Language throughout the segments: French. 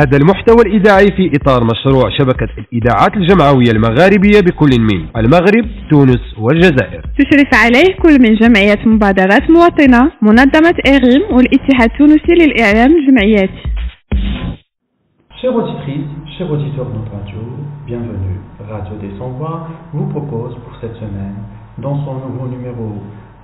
هذا المحتوى الإذاعي في إطار مشروع شبكة الإذاعات الجمعوية المغاربية بكل من المغرب، تونس والجزائر. تشرف عليه كل من جمعية مبادرات مواطنة، منظمة إغريم والاتحاد التونسي للإعلام الجمعياتي. Chères auditrices, chers auditeurs de notre radio, bienvenue. Radio des Sans-Voix vous propose pour cette semaine, dans son nouveau numéro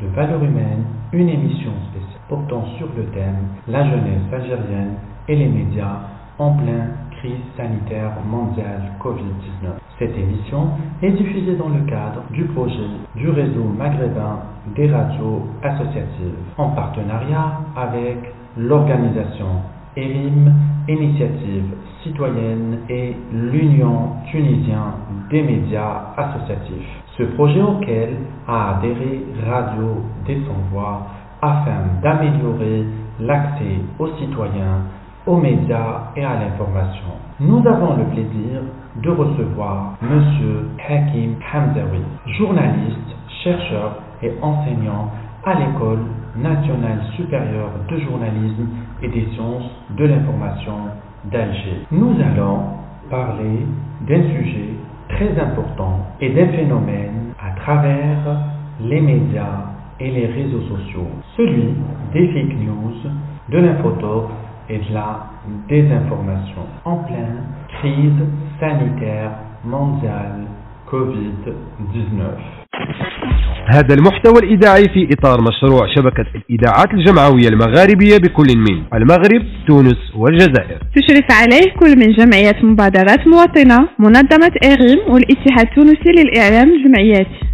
de Valeurs humaines, une émission spéciale portant sur le thème la jeunesse algérienne et les médias en pleine crise sanitaire mondiale Covid-19. Cette émission est diffusée dans le cadre du projet du réseau maghrébin des radios associatives en partenariat avec l'organisation ERIM, Initiative citoyenne, et l'Union tunisienne des médias associatifs. Ce projet auquel a adhéré Radio des Sans-Voix afin d'améliorer l'accès aux citoyens, aux médias et à l'information. Nous avons le plaisir de recevoir Monsieur Hakim Hamzaoui, journaliste, chercheur et enseignant à l'École nationale supérieure de journalisme et des sciences de l'information d'Alger. Nous allons parler d'un sujet très important et d'un phénomène à travers les médias et les réseaux sociaux, celui des fake news, de l'infotope et de la désinformation en pleine crise sanitaire mondiale Covid-19. هذا المحتوى الإذاعي في إطار مشروع شبكة الإذاعات الجمعوية المغاربية بكل من المغرب، تونس والجزائر. تشرف عليه كل من جمعية مبادرات مواطنة، منظمة إغريم والاتحاد التونسي للإعلام الجمعياتي.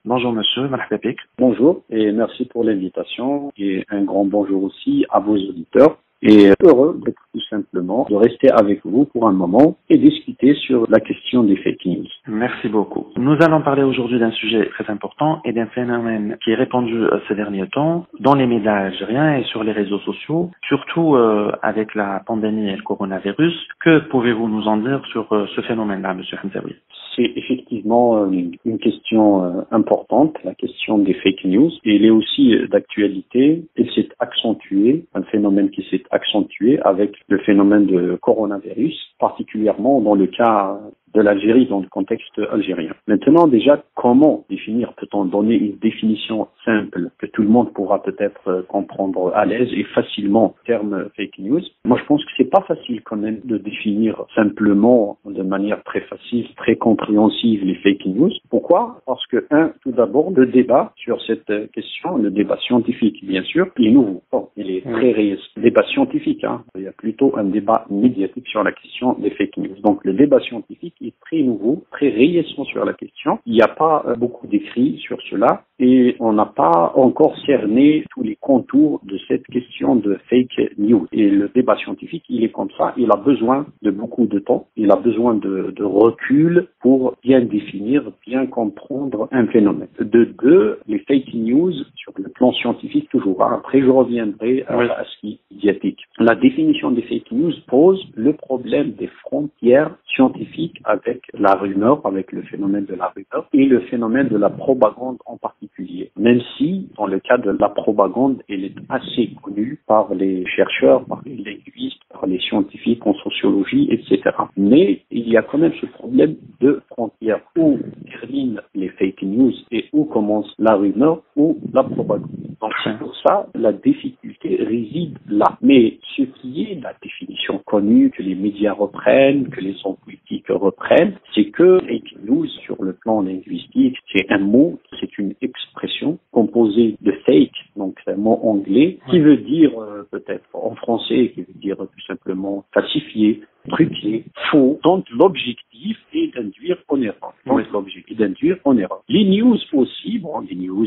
Bonjour monsieur, marhaba bik. Bonjour et merci pour l'invitation et un grand bonjour aussi à vos auditeurs. Et heureux d'être tout simplement de rester avec vous pour un moment et discuter sur la question des fake news. Merci beaucoup. Nous allons parler aujourd'hui d'un sujet très important et d'un phénomène qui est répandu ces derniers temps dans les médias algériens et sur les réseaux sociaux, surtout avec la pandémie et le coronavirus. Que pouvez-vous nous en dire sur ce phénomène-là, monsieur Hamzaoui? C'est effectivement une question importante, la question des fake news. Et elle est aussi d'actualité. Elle s'est accentuée, un phénomène qui s'est accentué avec le phénomène de coronavirus, particulièrement dans le cas de l'Algérie, dans le contexte algérien. Maintenant, déjà, comment définir? Peut-on donner une définition simple que tout le monde pourra peut-être comprendre à l'aise et facilement, terme fake news? Moi, je pense que c'est pas facile quand même de définir simplement, de manière très facile, très compréhensive les fake news. Pourquoi? Parce que, tout d'abord, le débat sur cette question, le débat scientifique, bien sûr, il est nouveau. Bon, il est très récent. Débat scientifique, il y a plutôt un débat médiatique sur la question des fake news. Donc, le débat scientifique est très nouveau, très récent sur la question. Il n'y a pas beaucoup d'écrits sur cela et on n'a pas encore cerné tous les contours de cette question de fake news. Et le débat scientifique, il est comme ça, il a besoin de beaucoup de temps, il a besoin de recul pour bien définir, bien comprendre un phénomène. De deux, les fake news sur le plan scientifique toujours. Après, je reviendrai à ce qui est médiatique. La définition des fake news pose le problème des frontières scientifiques avec la rumeur, avec le phénomène de la rumeur et le phénomène de la propagande en particulier. Même si, dans le cas de la propagande, elle est assez connue par les chercheurs, par les linguistes, par les scientifiques en sociologie, etc. Mais il y a quand même ce problème de frontières où terminent les fake news et où commence la rumeur ou la propagande. Donc c'est pour ça la difficulté réside là. Mais ce qui est la définition connue que les médias reprennent, que les hommes politiques reprennent, c'est que fake news sur le plan linguistique, c'est un mot, c'est une expression composée de fake, donc c'est un mot anglais qui veut dire peut-être en français, qui veut dire tout simplement falsifié, truqué, faux. Donc l'objectif est d'induire en erreur. L'objectif est d'induire en erreur. Les news aussi, les news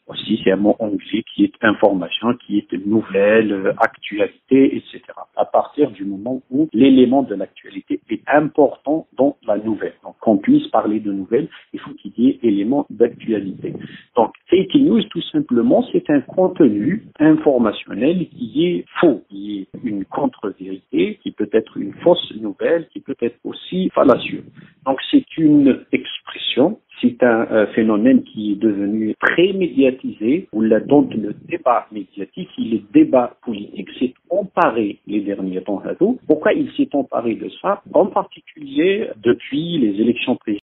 aussi c'est un mot anglais qui est information, qui est nouvelle, actualité, etc. À partir du moment où l'élément de l'actualité est important dans la nouvelle. Donc qu'on puisse parler de nouvelles, il faut qu'il y ait élément d'actualité. Donc fake news tout simplement c'est un contenu informationnel qui est faux, qui est une contre-vérité, qui peut être une fausse nouvelle, qui peut être aussi fallacieux. Donc c'est une expression, c'est c'est un phénomène qui est devenu très médiatisé, où donc le débat médiatique, le débat politique s'est emparé les derniers temps. Pourquoi il s'est emparé de ça? En particulier depuis les élections présidentielles.